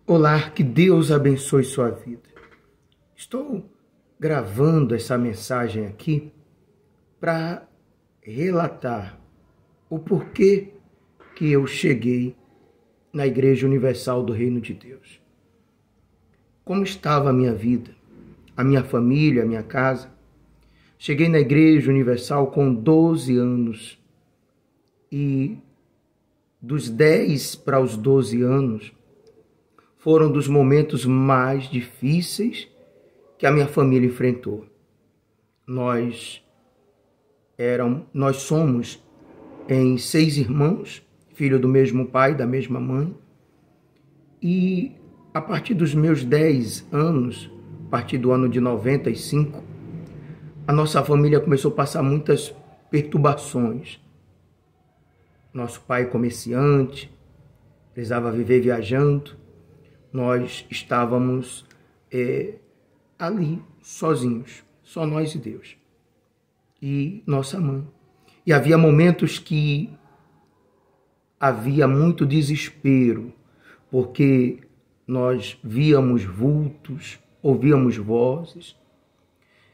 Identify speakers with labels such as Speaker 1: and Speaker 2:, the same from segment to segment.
Speaker 1: Olá, que Deus abençoe sua vida. Estou gravando essa mensagem aqui para relatar o porquê que eu cheguei na Igreja Universal do Reino de Deus. Como estava a minha vida, a minha família, a minha casa. Cheguei na Igreja Universal com 12 anos e dos 10 para os 12 anos foram dos momentos mais difíceis que a minha família enfrentou. Nós somos em 6 irmãos, filho do mesmo pai, da mesma mãe. E a partir dos meus 10 anos, a partir do ano de 95, a nossa família começou a passar muitas perturbações. Nosso pai comerciante, precisava viver viajando. Nós estávamos ali, sozinhos, só nós e Deus. E nossa mãe. E havia momentos que havia muito desespero, porque nós víamos vultos, ouvíamos vozes.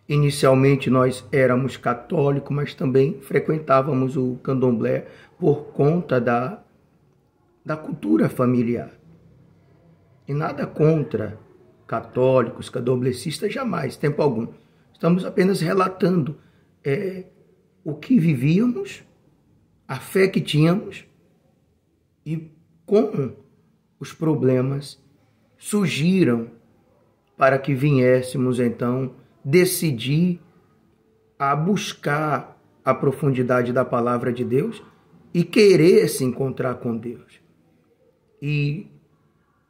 Speaker 1: Inicialmente nós éramos católicos, mas também frequentávamos o candomblé por conta da cultura familiar. E nada contra católicos, candomblecistas, jamais, tempo algum. Estamos apenas relatando o que vivíamos, a fé que tínhamos e como os problemas surgiram para que viéssemos, então, decidir a buscar a profundidade da palavra de Deus e querer se encontrar com Deus. E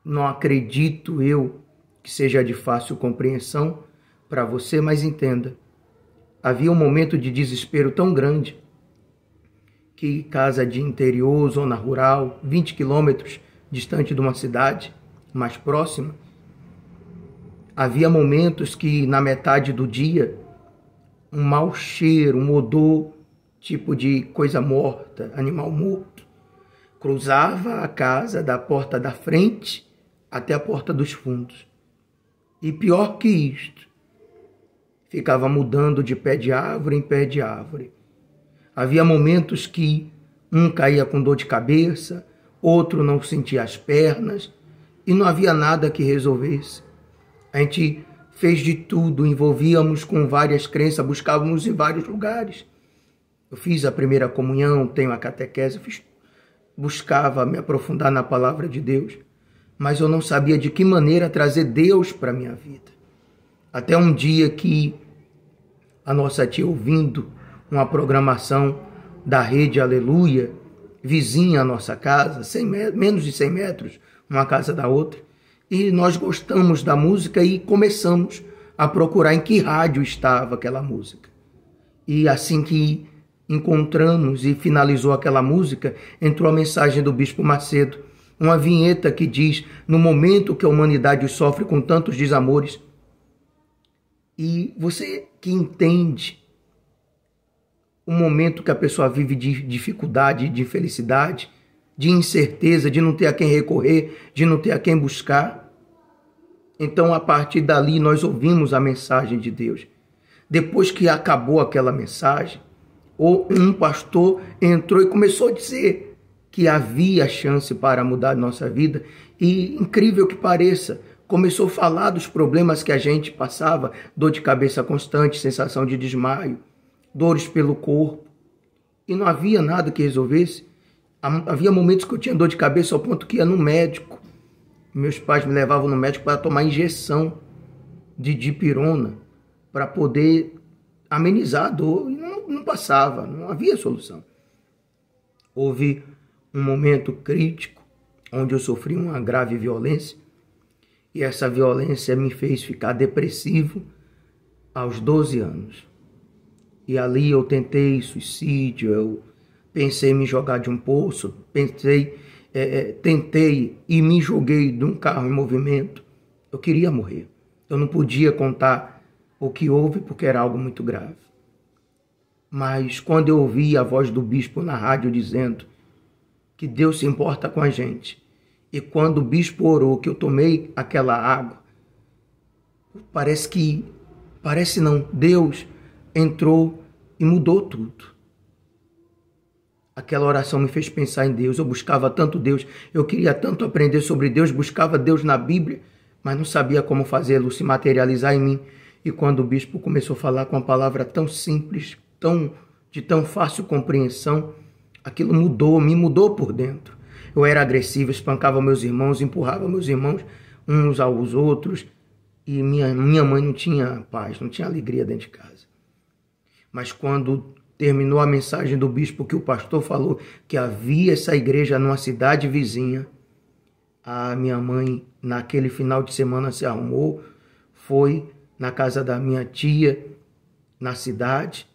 Speaker 1: não acredito eu que seja de fácil compreensão para você, mas entenda, havia um momento de desespero tão grande que casa de interior, zona rural, 20 quilômetros distante de uma cidade mais próxima, havia momentos que na metade do dia um mau cheiro, um odor, tipo de coisa morta, animal morto, cruzava a casa da porta da frente até a porta dos fundos. E pior que isto, ficava mudando de pé de árvore em pé de árvore. Havia momentos que um caía com dor de cabeça, outro não sentia as pernas, e não havia nada que resolvesse. A gente fez de tudo, envolvíamos com várias crenças, buscávamos em vários lugares. Eu fiz a primeira comunhão, tenho a catequese, buscava me aprofundar na palavra de Deus, mas eu não sabia de que maneira trazer Deus para a minha vida. Até um dia que a nossa tia, ouvindo uma programação da Rede Aleluia, vizinha à nossa casa, menos de 100 metros, uma casa da outra, e nós gostamos da música e começamos a procurar em que rádio estava aquela música. E assim que encontramos e finalizou aquela música, entrou a mensagem do Bispo Macedo, uma vinheta que diz: no momento que a humanidade sofre com tantos desamores. E você que entende o momento que a pessoa vive de dificuldade, de infelicidade, de incerteza, de não ter a quem recorrer, de não ter a quem buscar. Então, a partir dali, nós ouvimos a mensagem de Deus. Depois que acabou aquela mensagem, um pastor entrou e começou a dizer que havia chance para mudar a nossa vida. E, incrível que pareça, começou a falar dos problemas que a gente passava, dor de cabeça constante, sensação de desmaio, dores pelo corpo. E não havia nada que resolvesse. Havia momentos que eu tinha dor de cabeça ao ponto que ia no médico. Meus pais me levavam no médico para tomar injeção de dipirona para poder amenizar a dor. E não passava, não havia solução. Houve um momento crítico onde eu sofri uma grave violência. E essa violência me fez ficar depressivo aos 12 anos. E ali eu tentei suicídio, eu pensei em me jogar de um poço, tentei e me joguei de um carro em movimento. Eu queria morrer. Eu não podia contar o que houve porque era algo muito grave. Mas quando eu ouvi a voz do bispo na rádio dizendo que Deus se importa com a gente E quando o bispo orou, que eu tomei aquela água, parece não, Deus entrou e mudou tudo. Aquela oração me fez pensar em Deus. Eu buscava tanto Deus, eu queria tanto aprender sobre Deus, buscava Deus na Bíblia, mas não sabia como fazê-lo se materializar em mim. E quando o bispo começou a falar com uma palavra tão simples, de tão fácil compreensão, aquilo me mudou por dentro. Eu era agressivo, espancava meus irmãos, empurrava meus irmãos uns aos outros, e minha mãe não tinha paz, não tinha alegria dentro de casa. Mas quando terminou a mensagem do bispo, que o pastor falou que havia essa igreja numa cidade vizinha, a minha mãe, naquele final de semana, se arrumou, foi na casa da minha tia, na cidade,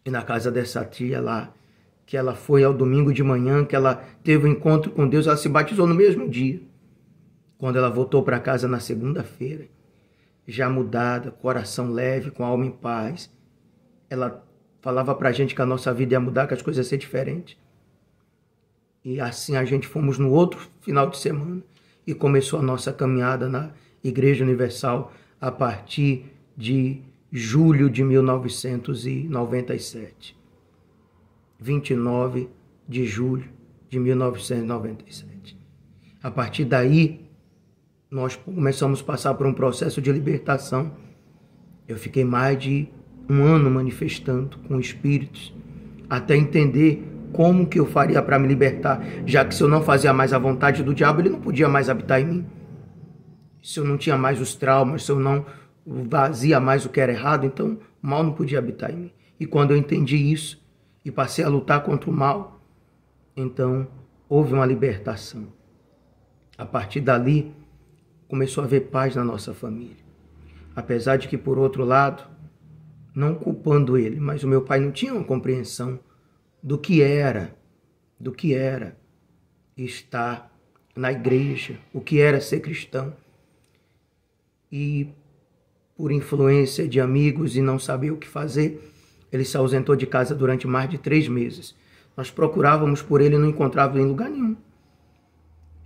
Speaker 1: e na casa dessa tia lá, que ela foi ao domingo de manhã, que ela teve um encontro com Deus, ela se batizou no mesmo dia. Quando ela voltou para casa na segunda-feira, já mudada, coração leve, com a alma em paz, ela falava para a gente que a nossa vida ia mudar, que as coisas iam ser diferentes. E assim a gente fomos no outro final de semana e começou a nossa caminhada na Igreja Universal a partir de julho de 1997. 29 de julho de 1997. A partir daí, nós começamos a passar por um processo de libertação. Eu fiquei mais de um ano manifestando com espíritos, até entender como que eu faria para me libertar, já que se eu não fazia mais a vontade do diabo, ele não podia mais habitar em mim. Se eu não tinha mais os traumas, se eu não vazia mais o que era errado, então o mal não podia habitar em mim. E quando eu entendi isso e passei a lutar contra o mal, então houve uma libertação. A partir dali, começou a haver paz na nossa família. Apesar de que, por outro lado, não culpando ele, mas o meu pai não tinha uma compreensão do que era estar na igreja, o que era ser cristão. E por influência de amigos e não saber o que fazer, ele se ausentou de casa durante mais de 3 meses. Nós procurávamos por ele e não encontrávamos em lugar nenhum.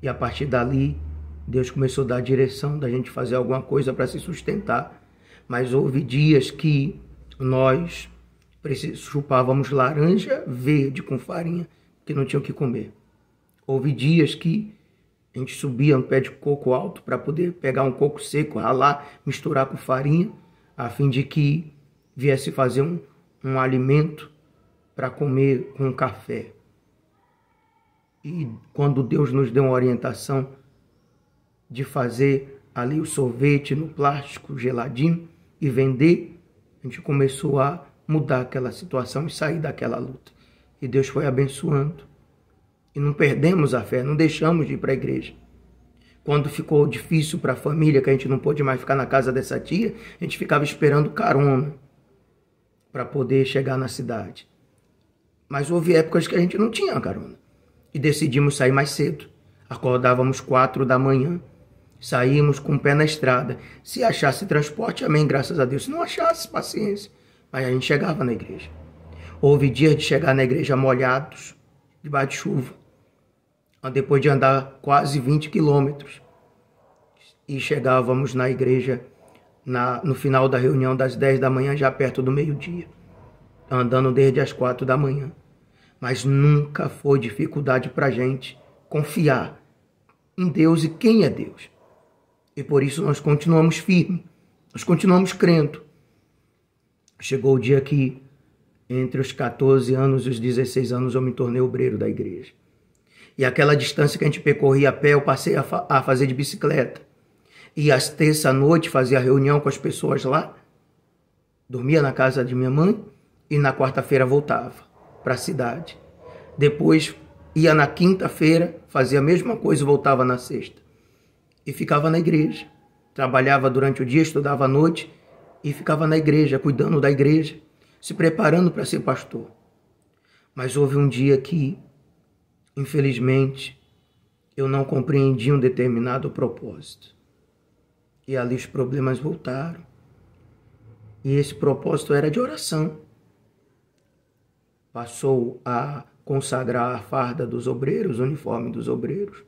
Speaker 1: E a partir dali, Deus começou a dar a direção da gente fazer alguma coisa para se sustentar. Mas houve dias que nós chupávamos laranja verde com farinha, que não tinha o que comer. Houve dias que a gente subia no pé de coco alto para poder pegar um coco seco, ralar, misturar com farinha, a fim de que viesse fazer um alimento para comer com café. E quando Deus nos deu uma orientação de fazer ali o sorvete no plástico geladinho e vender, a gente começou a mudar aquela situação e sair daquela luta. E Deus foi abençoando. E não perdemos a fé, não deixamos de ir para a igreja. Quando ficou difícil para a família, que a gente não pôde mais ficar na casa dessa tia, a gente ficava esperando carona para poder chegar na cidade. Mas houve épocas que a gente não tinha carona. E decidimos sair mais cedo. Acordávamos 4 da manhã. Saímos com o pé na estrada. Se achasse transporte, amém, graças a Deus. Se não achasse, paciência. Mas a gente chegava na igreja. Houve dias de chegar na igreja molhados, debaixo de chuva. Depois de andar quase 20 quilômetros. E chegávamos na igreja no final da reunião das 10 da manhã, já perto do meio-dia. Andando desde as 4 da manhã. Mas nunca foi dificuldade para a gente confiar em Deus e quem é Deus. E por isso nós continuamos firmes, nós continuamos crendo. Chegou o dia que, entre os 14 anos e os 16 anos, eu me tornei obreiro da igreja. E aquela distância que a gente percorria a pé, eu passei a fazer de bicicleta. E às terça-noite fazia reunião com as pessoas lá, dormia na casa de minha mãe e na quarta-feira voltava para a cidade. Depois ia na quinta-feira, fazia a mesma coisa e voltava na sexta. E ficava na igreja. Trabalhava durante o dia, estudava à noite e ficava na igreja, cuidando da igreja, se preparando para ser pastor. Mas houve um dia que, infelizmente, eu não compreendi um determinado propósito. E ali os problemas voltaram. E esse propósito era de oração. Passou a consagrar a farda dos obreiros, o uniforme dos obreiros.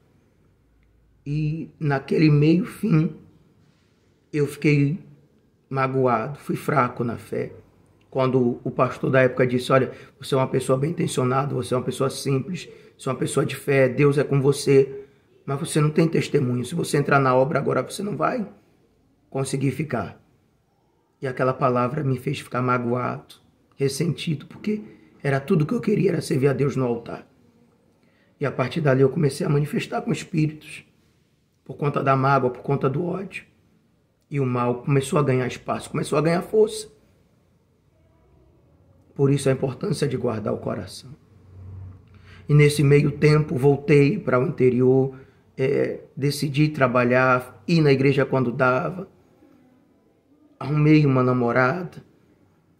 Speaker 1: E naquele meio fim, eu fiquei magoado, fui fraco na fé. Quando o pastor da época disse, olha, você é uma pessoa bem intencionada, você é uma pessoa simples, você é uma pessoa de fé, Deus é com você, mas você não tem testemunho. Se você entrar na obra agora, você não vai conseguir ficar. E aquela palavra me fez ficar magoado, ressentido, porque era tudo que eu queria, era servir a Deus no altar. E a partir dali eu comecei a manifestar com espíritos, por conta da mágoa, por conta do ódio. E o mal começou a ganhar espaço, começou a ganhar força. Por isso a importância de guardar o coração. E nesse meio tempo voltei para o interior, decidi trabalhar, ir na igreja quando dava, arrumei uma namorada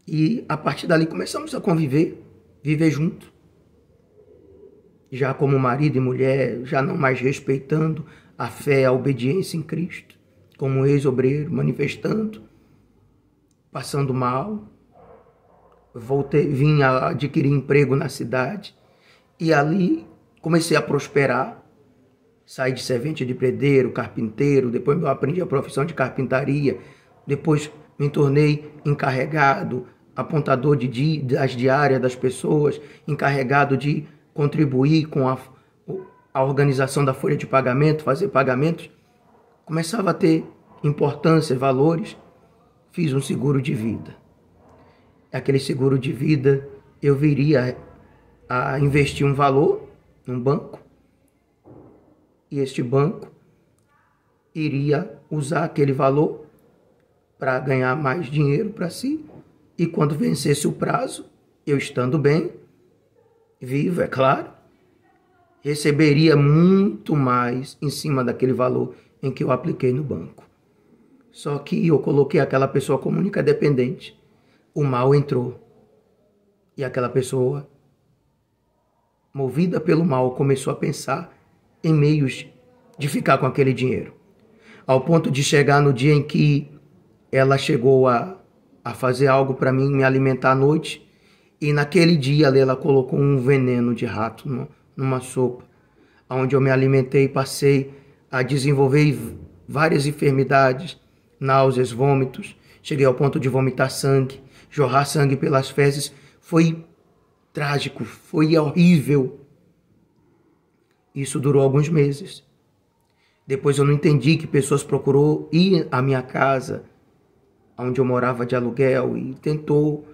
Speaker 1: e a partir dali começamos a conviver, viver junto. Já como marido e mulher, já não mais respeitando a fé, a obediência em Cristo, como ex-obreiro, manifestando, passando mal. Vim a adquirir emprego na cidade e ali comecei a prosperar. Saí de servente de pedreiro, carpinteiro, depois eu aprendi a profissão de carpintaria, depois me tornei encarregado, apontador das diárias das pessoas, encarregado de contribuir com a organização da folha de pagamento, fazer pagamentos. Começava a ter importância, valores, fiz um seguro de vida. Aquele seguro de vida, eu viria a investir um valor num banco e este banco iria usar aquele valor para ganhar mais dinheiro para si e quando vencesse o prazo, eu estando bem, vivo, é claro, receberia muito mais em cima daquele valor em que eu apliquei no banco. Só que eu coloquei aquela pessoa como única dependente. O mal entrou e aquela pessoa, movida pelo mal, começou a pensar em meios de ficar com aquele dinheiro. Ao ponto de chegar no dia em que ela chegou a fazer algo para mim, me alimentar à noite. E naquele dia ela colocou um veneno de rato numa sopa, onde eu me alimentei e passei a desenvolver várias enfermidades, náuseas, vômitos. Cheguei ao ponto de vomitar sangue. Jorrar sangue pelas fezes foi trágico, foi horrível. Isso durou alguns meses. Depois eu não entendi que pessoas procurou ir à minha casa, onde eu morava de aluguel, e tentou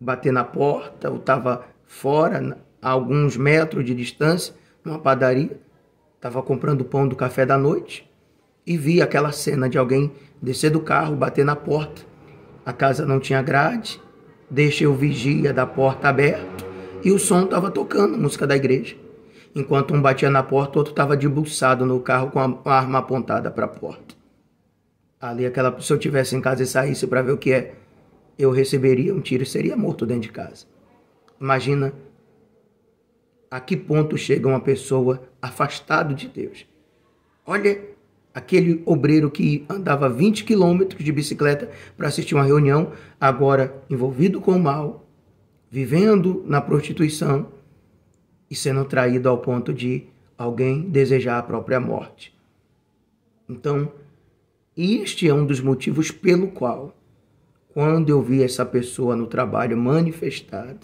Speaker 1: bater na porta. Eu estava fora, a alguns metros de distância, numa padaria. Estava comprando pão do café da noite e vi aquela cena de alguém descer do carro, bater na porta. A casa não tinha grade, deixei o vigia da porta aberto e o som estava tocando, música da igreja. Enquanto um batia na porta, o outro estava debruçado no carro com a arma apontada para a porta. Ali, se eu estivesse em casa e saísse para ver o que é, eu receberia um tiro e seria morto dentro de casa. Imagina a que ponto chega uma pessoa afastada de Deus. Olha, aquele obreiro que andava 20 quilômetros de bicicleta para assistir uma reunião, agora envolvido com o mal, vivendo na prostituição e sendo traído ao ponto de alguém desejar a própria morte. Então, este é um dos motivos pelo qual, quando eu vi essa pessoa no trabalho manifestada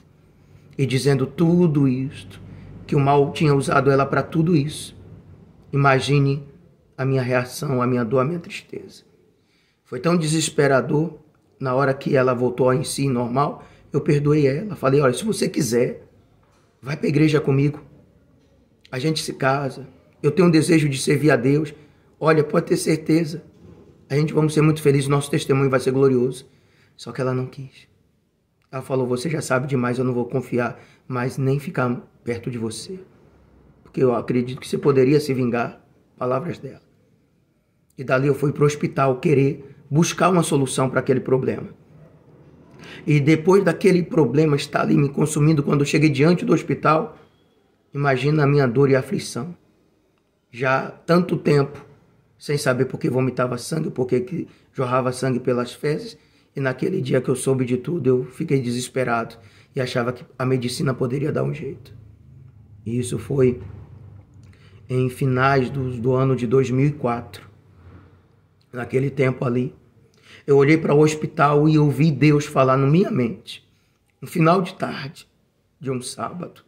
Speaker 1: e dizendo tudo isto, que o mal tinha usado ela para tudo isso, imagine a minha reação, a minha dor, a minha tristeza. Foi tão desesperador, na hora que ela voltou em si normal, eu perdoei ela. Falei, olha, se você quiser, vai para a igreja comigo. A gente se casa. Eu tenho um desejo de servir a Deus. Olha, pode ter certeza. A gente vamos ser muito felizes, nosso testemunho vai ser glorioso. Só que ela não quis. Ela falou, você já sabe demais, eu não vou confiar mais nem ficar perto de você. Porque eu acredito que você poderia se vingar. Palavras dela. E dali eu fui para o hospital querer buscar uma solução para aquele problema. E depois daquele problema estar ali me consumindo, quando eu cheguei diante do hospital, imagina a minha dor e aflição. Já tanto tempo sem saber por que vomitava sangue, por que jorrava sangue pelas fezes. E naquele dia que eu soube de tudo, eu fiquei desesperado e achava que a medicina poderia dar um jeito. E isso foi em finais do ano de 2004. Naquele tempo ali, eu olhei para o hospital e ouvi Deus falar na minha mente, no final de tarde de um sábado.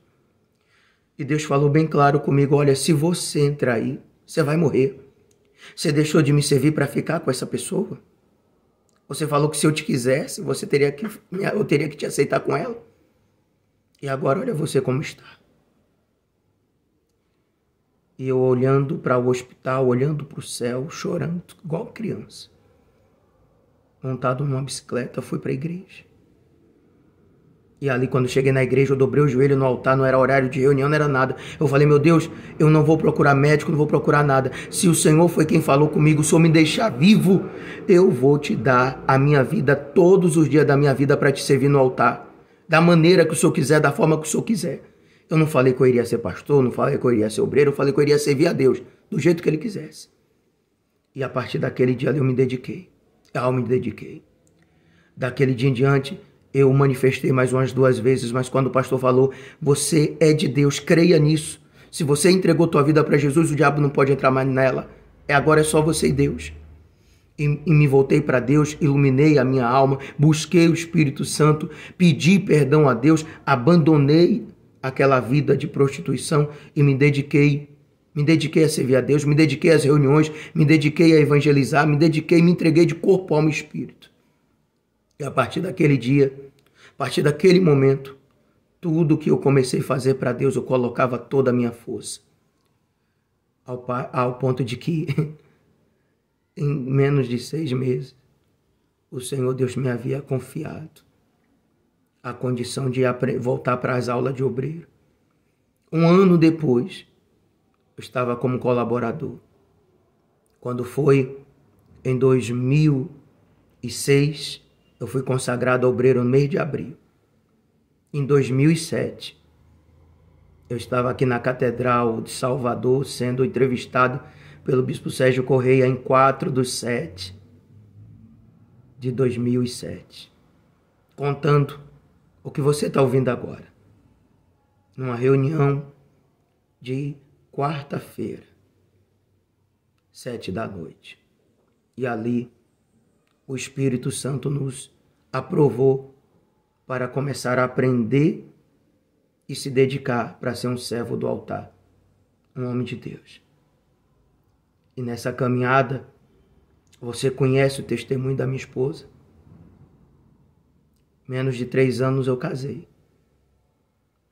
Speaker 1: E Deus falou bem claro comigo: olha, se você entrar aí, você vai morrer. Você deixou de me servir para ficar com essa pessoa? Você falou que se eu te quisesse, eu teria que te aceitar com ela. E agora olha você como está. E eu olhando para o hospital, olhando para o céu, chorando, igual criança. Montado numa bicicleta, fui para a igreja. E ali, quando cheguei na igreja, eu dobrei o joelho no altar, não era horário de reunião, não era nada. Eu falei: meu Deus, eu não vou procurar médico, não vou procurar nada. Se o Senhor foi quem falou comigo, se o Senhor me deixar vivo, eu vou te dar a minha vida, todos os dias da minha vida, para te servir no altar. Da maneira que o Senhor quiser, da forma que o Senhor quiser. Eu não falei que eu iria ser pastor, não falei que eu iria ser obreiro, eu falei que eu iria servir a Deus, do jeito que Ele quisesse. E a partir daquele dia ali eu me dediquei. Daquele dia em diante, eu manifestei mais umas 2 vezes, mas quando o pastor falou: você é de Deus, creia nisso. Se você entregou tua vida para Jesus, o diabo não pode entrar mais nela. Agora é só você e Deus. E me voltei para Deus, iluminei a minha alma, busquei o Espírito Santo, pedi perdão a Deus, abandonei aquela vida de prostituição e me dediquei a servir a Deus, me dediquei às reuniões, me dediquei a evangelizar, me entreguei de corpo, alma e espírito. E a partir daquele dia, a partir daquele momento, tudo que eu comecei a fazer para Deus, eu colocava toda a minha força. Ao ponto de que, em menos de 6 meses, o Senhor Deus me havia confiado a condição de voltar para as aulas de obreiro. 1 ano depois, eu estava como colaborador. Quando foi em 2006, eu fui consagrado obreiro no mês de abril. Em 2007, eu estava aqui na Catedral de Salvador, sendo entrevistado pelo Bispo Sérgio Correia em 4/7/2007, contando o que você está ouvindo agora. Numa reunião de quarta-feira, 7 da noite. E ali, o Espírito Santo nos aprovou para começar a aprender e se dedicar para ser um servo do altar, um homem de Deus. E nessa caminhada, você conhece o testemunho da minha esposa. Menos de 3 anos eu casei,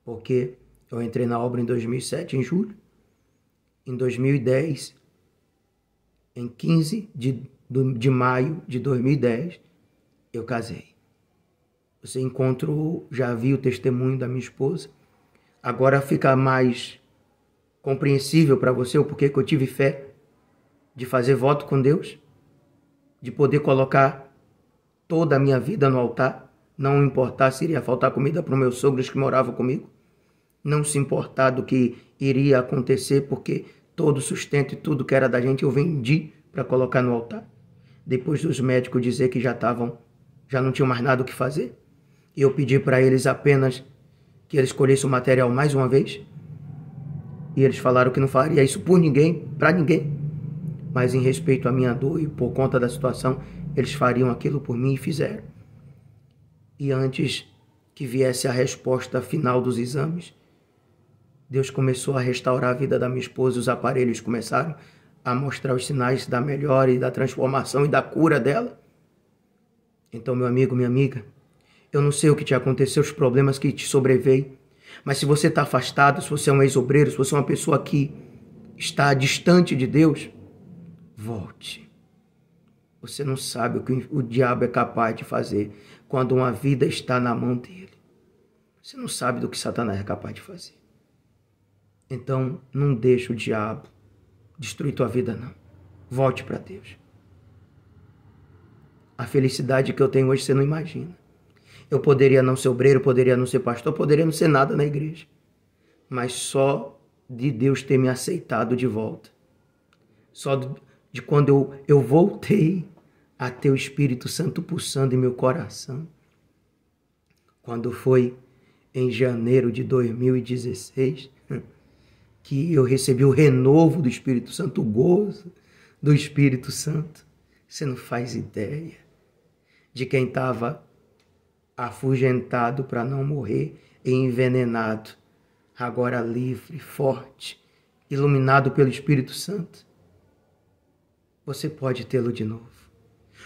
Speaker 1: porque eu entrei na obra em 2007, em julho. Em 2010, em 15 de maio de 2010, eu casei. Você encontrou, já viu o testemunho da minha esposa. Agora fica mais compreensível para você o porquê que eu tive fé de fazer voto com Deus, de poder colocar toda a minha vida no altar, não importar se iria faltar comida para os meus sogros que moravam comigo, não se importar do que iria acontecer, porque todo o sustento e tudo que era da gente eu vendi para colocar no altar. Depois dos médicos dizer que já não tinham mais nada o que fazer, e eu pedi para eles apenas que eles escolhessem o material mais uma vez, e eles falaram que não faria isso por ninguém, para ninguém, mas em respeito à minha dor e por conta da situação, eles fariam aquilo por mim e fizeram. E antes que viesse a resposta final dos exames, Deus começou a restaurar a vida da minha esposa, os aparelhos começaram a mostrar os sinais da melhora e da transformação e da cura dela. Então, meu amigo, minha amiga, eu não sei o que te aconteceu, os problemas que te sobreveio, mas se você está afastado, se você é um ex-obreiro, se você é uma pessoa que está distante de Deus, volte. Você não sabe o que o diabo é capaz de fazer quando uma vida está na mão dele. Você não sabe do que Satanás é capaz de fazer. Então, não deixe o diabo destruir tua vida, não. Volte para Deus. A felicidade que eu tenho hoje você não imagina. Eu poderia não ser obreiro, poderia não ser pastor, poderia não ser nada na igreja. Mas só de Deus ter me aceitado de volta. Só de quando eu voltei a ter o Espírito Santo pulsando em meu coração. Quando foi em janeiro de 2016, que eu recebi o renovo do Espírito Santo, o gozo do Espírito Santo. Você não faz ideia de quem estava afugentado para não morrer e envenenado, agora livre, forte, iluminado pelo Espírito Santo. Você pode tê-lo de novo.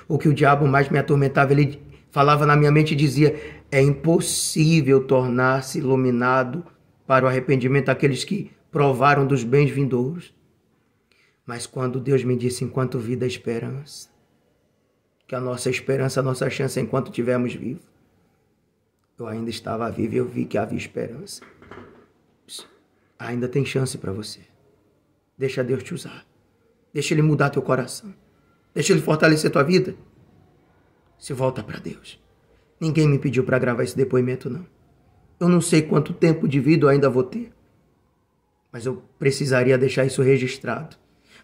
Speaker 1: O que o diabo mais me atormentava, ele falava na minha mente e dizia: é impossível tornar-se iluminado para o arrependimento aqueles que provaram dos bens vindouros. Mas quando Deus me disse, enquanto vida, a esperança, que a nossa esperança, a nossa chance é enquanto estivermos vivos, eu ainda estava vivo e eu vi que havia esperança. Ainda tem chance para você. Deixa Deus te usar. Deixa Ele mudar teu coração. Deixa Ele fortalecer tua vida. Se volta para Deus. Ninguém me pediu para gravar esse depoimento, não. Eu não sei quanto tempo de vida eu ainda vou ter. Mas eu precisaria deixar isso registrado.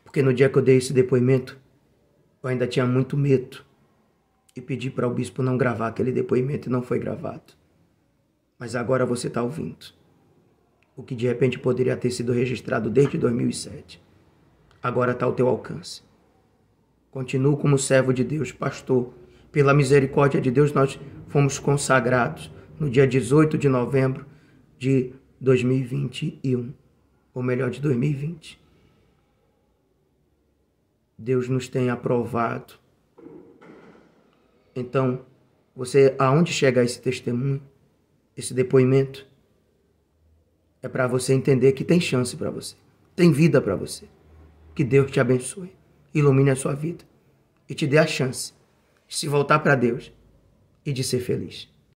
Speaker 1: Porque no dia que eu dei esse depoimento, eu ainda tinha muito medo. E pedi para o bispo não gravar aquele depoimento e não foi gravado. Mas agora você está ouvindo. O que de repente poderia ter sido registrado desde 2007. Agora está ao teu alcance. Continuo como servo de Deus, pastor. Pela misericórdia de Deus, nós fomos consagrados no dia 18 de novembro de 2021. Ou melhor, de 2020. Deus nos tem aprovado. Então, você, aonde chega esse testemunho, esse depoimento, é para você entender que tem chance para você. Tem vida para você. Que Deus te abençoe. Ilumine a sua vida. E te dê a chance de se voltar para Deus e de ser feliz.